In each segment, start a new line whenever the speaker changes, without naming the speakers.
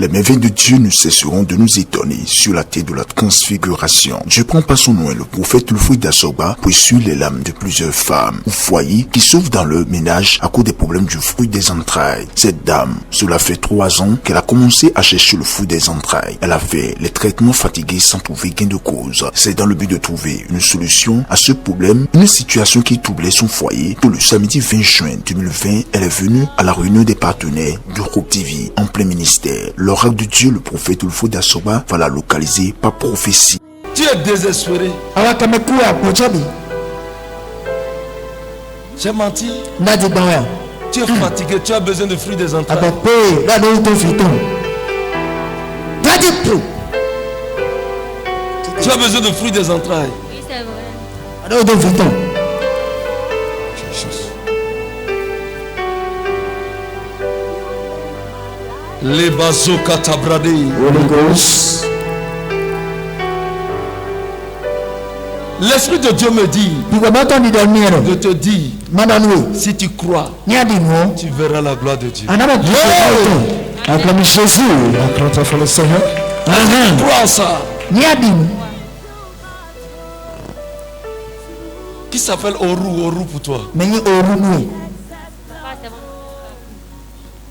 Les merveilles de Dieu ne cesseront de nous étonner sur la terre de la transfiguration. Dieu prend par son nom le prophète, le fruit d'Assoba, pour essuyer les larmes de plusieurs femmes ou foyers qui souffrent dans leur ménage à cause des problèmes du fruit des entrailles. Cette dame, cela fait 3 ans qu'elle a commencé à chercher le fruit des entrailles. Elle a fait les traitements fatigués sans trouver gain de cause. C'est dans le but de trouver une solution à ce problème, une situation qui troublait son foyer, que le samedi 20 juin 2020, elle est venue à la réunion des partenaires du groupe TV en plein ministère. L'oracle de Dieu, le prophète Ulfo d'Assoba, va la localiser par prophétie.
Tu es désespéré. J'ai menti. Tu es fatigué, tu as besoin de fruits des entrailles. Tu as besoin de fruits des entrailles.
Oui, c'est vrai.
Les bazo katabrade. L'Esprit de Dieu me dit de te dire, si tu crois, tu verras la gloire de Dieu.
Acclame Jésus.
Crois ça. Qui s'appelle Oru pour toi?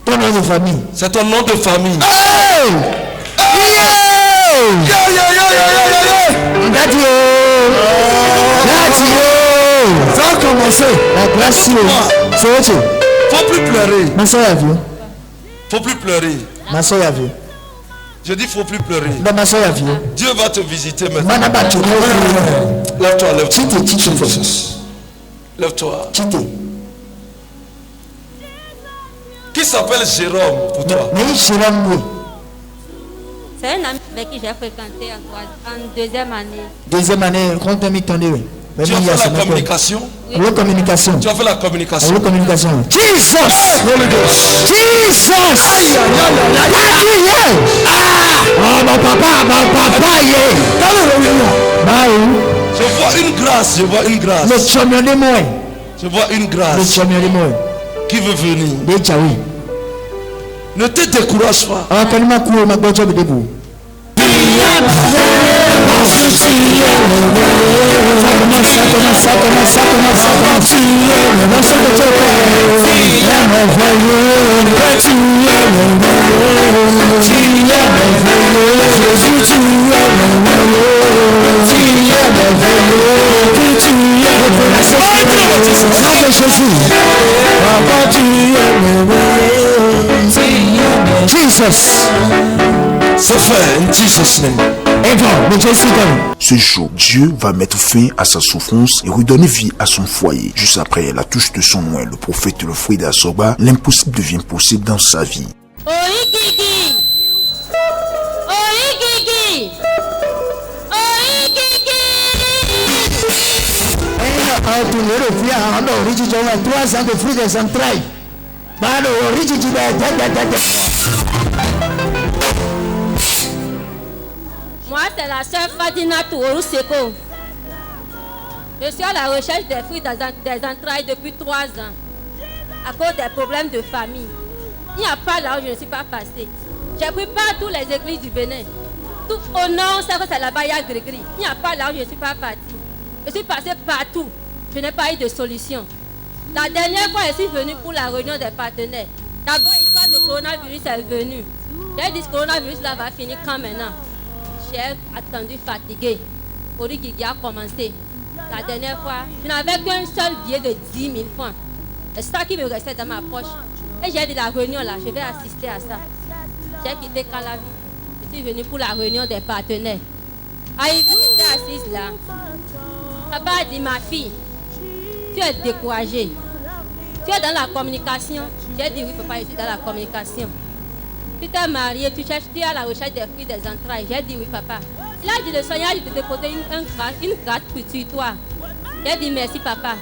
Ton nom de famille.
C'est ton nom de famille.
Ça a commencé. La grâce.
Faut plus pleurer.
Ma soeur a vu.
Faut plus pleurer.
Ma soeur a vu.
Je dis faut plus pleurer.
Non, ma soeur a vu.
Dieu va te visiter maintenant. Lève-toi, lève-toi. Lève-toi. Qui s'appelle Jérôme pour toi?
C'est un ami avec qui j'ai fréquenté en deuxième année.
Deuxième année, quand on m'y
tu as fait la communication?
Oui, communication.
Tu as fait la communication?
Oui, communication. Jesus!
Holy Ghost.
Jesus! Ah, mon papa,
Je vois une grâce,
Le champion de moi.
Je vois une grâce.
Le champion de moi.
Qui veut venir?
Déjà oui.
Ne te décourage pas.
Ah, quand ma cour, ma bonne job debout. Jesus.
C'est fait in Jesus' name.
Ce jour, Dieu va mettre fin à sa souffrance et redonner vie à son foyer. Juste après la touche de son oint, le prophète le fruit d'Assoba, l'impossible devient possible dans sa vie.
Moi, c'est la sœur Fadina Tourou Seko. Je suis à la recherche des fruits des entrailles depuis 3 ans. À cause des problèmes de famille. Il n'y a pas là où je ne suis pas passée. J'ai pris partout les églises du Bénin. Tout au nord, c'est que c'est là-bas, il y a Grégory. Il n'y a pas là où je ne suis pas partie. Je suis passée partout. Je n'ai pas eu de solution. La dernière fois, je suis venue pour la réunion des partenaires. D'abord, l'histoire de coronavirus est venue. J'ai dit que ce coronavirus là va finir quand maintenant. J'ai attendu fatigué. Origigi a commencé. La dernière fois, je n'avais qu'un seul billet de 10 000 francs. C'est ça qui me restait dans ma poche. Et j'ai dit la réunion là, je vais assister à ça. J'ai quitté Calavi. Je suis venue pour la réunion des partenaires. Arrivé, j'étais assise là. Papa a dit, ma fille, tu es découragée. Tu es dans la communication. J'ai dit oui papa, je suis dans la communication. Tu t'es marié, tu es à la recherche des fruits des entrailles. J'ai dit oui papa. Il a dit le Seigneur de te déposer une grâce sur toi. J'ai dit merci papa.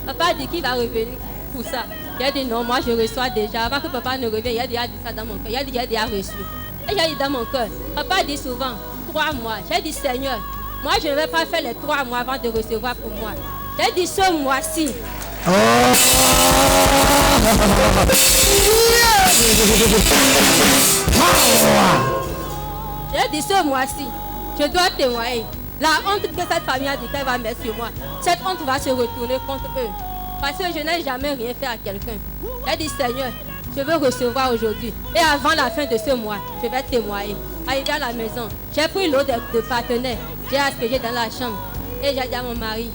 Papa a dit qu'il va revenir pour ça. J'ai dit non, moi je reçois déjà. Avant que papa ne revienne, il a dit ça dans mon cœur. Il a dit j'ai déjà reçu. Et j'ai dit dans mon cœur. Papa dit souvent 3 mois. J'ai dit Seigneur, moi je ne vais pas faire les 3 mois avant de recevoir pour moi. J'ai dit ce mois-ci. J'ai dit ce mois-ci, je dois témoigner. La honte que cette famille a dit qu'elle va mettre sur moi, cette honte va se retourner contre eux. Parce que je n'ai jamais rien fait à quelqu'un. J'ai dit Seigneur, je veux recevoir aujourd'hui. Et avant la fin de ce mois, je vais témoigner. Arrivé à la maison, j'ai pris l'eau de partenaire, j'ai aspergé dans la chambre. Et j'ai dit à mon mari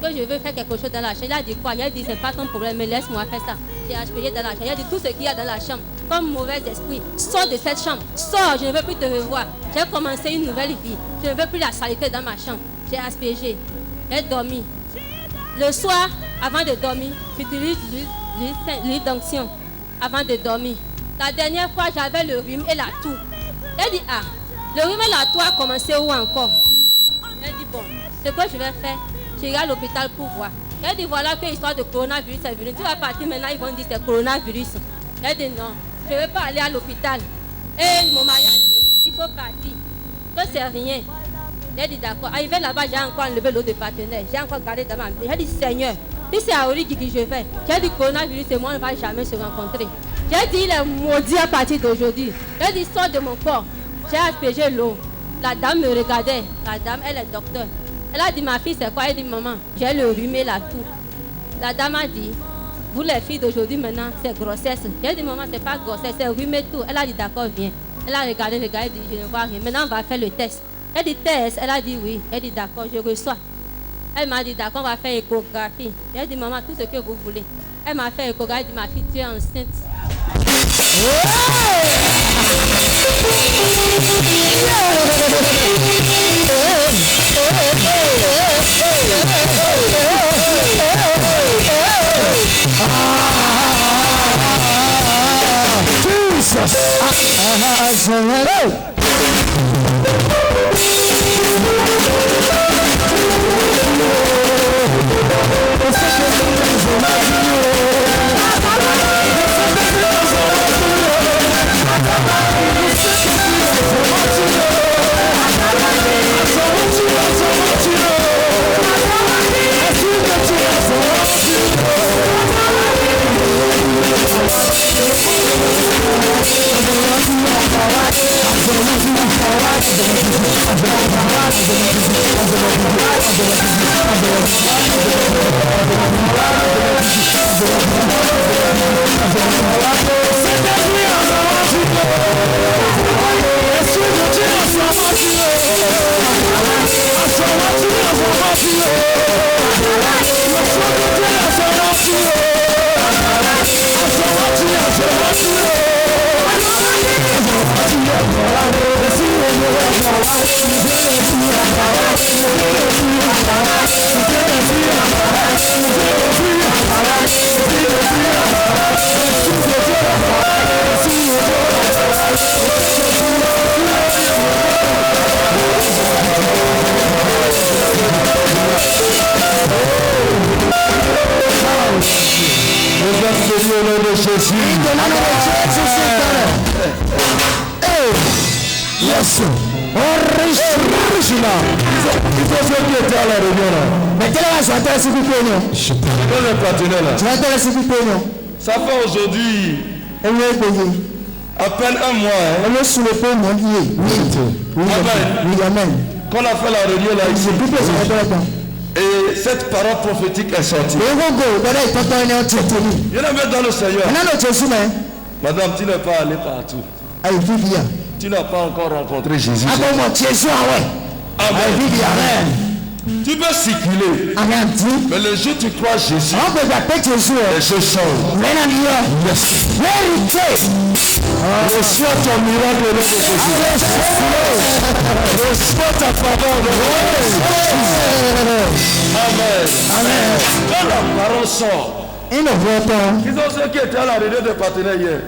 que je veux faire quelque chose dans la chambre. Il a dit quoi? Il a dit c'est pas ton problème, mais laisse-moi faire ça. J'ai aspergé dans la chambre. Il a dit tout ce qu'il y a dans la chambre, comme mauvais esprit, sors de cette chambre. Sors, je ne veux plus te revoir. J'ai commencé une nouvelle vie. Je ne veux plus la saleté dans ma chambre. J'ai aspergé. J'ai dormi. Le soir, avant de dormir, j'utilise l'huile d'onction avant de dormir. La dernière fois, j'avais le rhume et la toux. J'ai dit, ah, le rhume et la toux a commencé où encore? J'ai dit, bon, ce que je vais faire, j'irai à l'hôpital pour voir. J'ai dit, voilà que l'histoire de coronavirus est venue. Tu vas partir maintenant, ils vont dire que c'est coronavirus. J'ai dit, non, je ne vais pas aller à l'hôpital. Et mon mari a dit, il faut partir. Que c'est rien. J'ai dit, d'accord. Arrivé là-bas, j'ai encore enlevé l'eau de partenaire. J'ai encore gardé dans ma main. J'ai dit, Seigneur, si c'est à Origi que je vais, j'ai dit, coronavirus et moi, on ne va jamais se rencontrer. J'ai dit, il est maudit à partir d'aujourd'hui. J'ai dit, sors de mon corps. J'ai aspergé l'eau. La dame me regardait. La dame, elle est docteur. Elle a dit, ma fille, c'est quoi? Elle dit, maman, j'ai le rhume et la toux. La dame a dit, vous les filles d'aujourd'hui maintenant, c'est grossesse. J'ai dit, maman, c'est pas grossesse, c'est rhume et tout. Elle a dit, d'accord, viens. Elle a regardé le gars, elle dit, je ne vois rien. Maintenant, on va faire le test. Elle dit, test. Elle a dit, oui. Elle dit, d'accord, je reçois. Elle m'a dit, d'accord, on va faire échographie. J'ai dit, maman, tout ce que vous voulez. Elle m'a fait échographie. Elle dit, ma fille, tu es enceinte.
Yes. Original. Il faut faire qui était à la réunion là. Mais quel est la chanteur s'il vous plaît non? Je donne le partenaire là. Chanteur s'il vous plaît non? Ça fait aujourd'hui à peine un mois. On est sous le pont mondial. Oui, amen. Qu'on a fait la réunion là ici. Et cette parole prophétique est sortie. Il y en a même dans le Seigneur. Madame, tu n'es pas allé partout. Tu n'as pas encore rencontré Jésus. Amen. Tu peux circuler. Mais le jour où tu crois Jésus, les choses changent. Reçois ton miracle au nom de Jésus. Reçois ta faveur au nom de Jésus. Amen. Quand la parole sort, ils ont ceux qui étaient à la réunion des partenaires hier.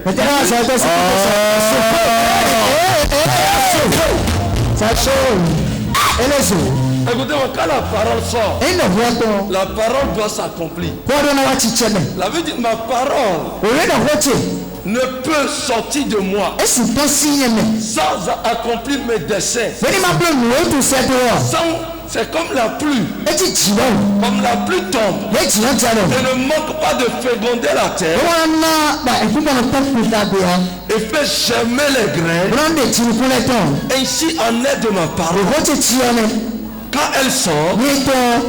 Écoutez-moi, quand la parole sort, la parole doit s'accomplir. La vie dit, ma parole ne peut sortir de moi sans accomplir mes desseins, C'est comme la pluie. Comme la pluie tombe. Et ne manque pas de féconder la terre. Et fait germer les grains. Ainsi en est de ma parole. Quand elle sort,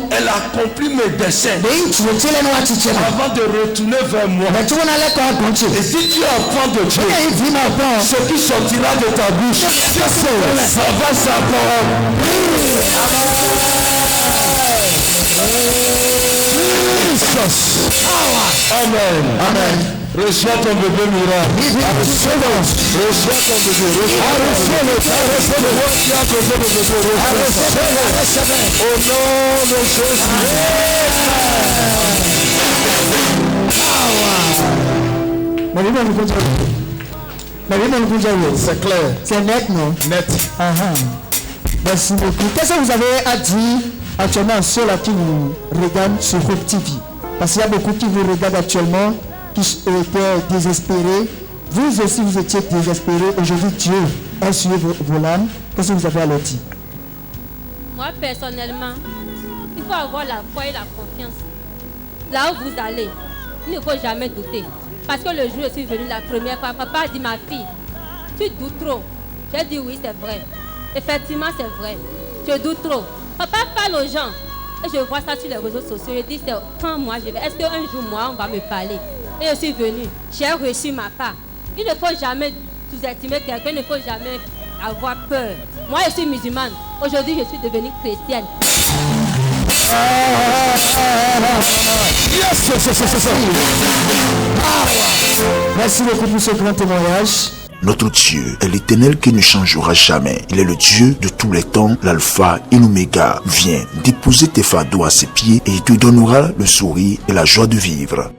elle accomplit mes desseins avant de retourner vers moi. Et si tu es enfant de Dieu, ce qui sortira de ta bouche, ça va sa parole. Amen. Amen. Reçois ton bébé miracle. Reçois ton bébé. Reçois au nom de Jésus. C'est clair.
C'est net, non?
Net.
Merci beaucoup. Qu'est-ce que vous avez à dire actuellement à ceux-là qui vous regardent sur Hope TV? Parce qu'il y a beaucoup qui vous regardent actuellement, qui étaient désespérés. Vous aussi, vous étiez désespérés. Aujourd'hui, Dieu a suivi vos larmes. Qu'est-ce que vous avez à leur dire?
Moi, personnellement, il faut avoir la foi et la confiance. Là où vous allez, il ne faut jamais douter. Parce que le jour où je suis venue la première fois, papa a dit, ma fille, tu doutes trop. J'ai dit oui, c'est vrai. Effectivement, c'est vrai. Je doute trop. Papa parle aux gens. Et je vois ça sur les réseaux sociaux. Je dis, c'est quand moi je vais. Est-ce qu'un jour, moi, on va me parler? Et je suis venue. J'ai reçu ma part. Il ne faut jamais sous-estimer quelqu'un. Il ne faut jamais avoir peur. Moi, je suis musulmane. Aujourd'hui, je suis devenue chrétienne.
Merci beaucoup pour ce grand témoignage.
Notre Dieu est l'Éternel qui ne changera jamais. Il est le Dieu de tous les temps, l'alpha et l'oméga. Viens déposer tes fardeaux à ses pieds et il te donnera le sourire et la joie de vivre.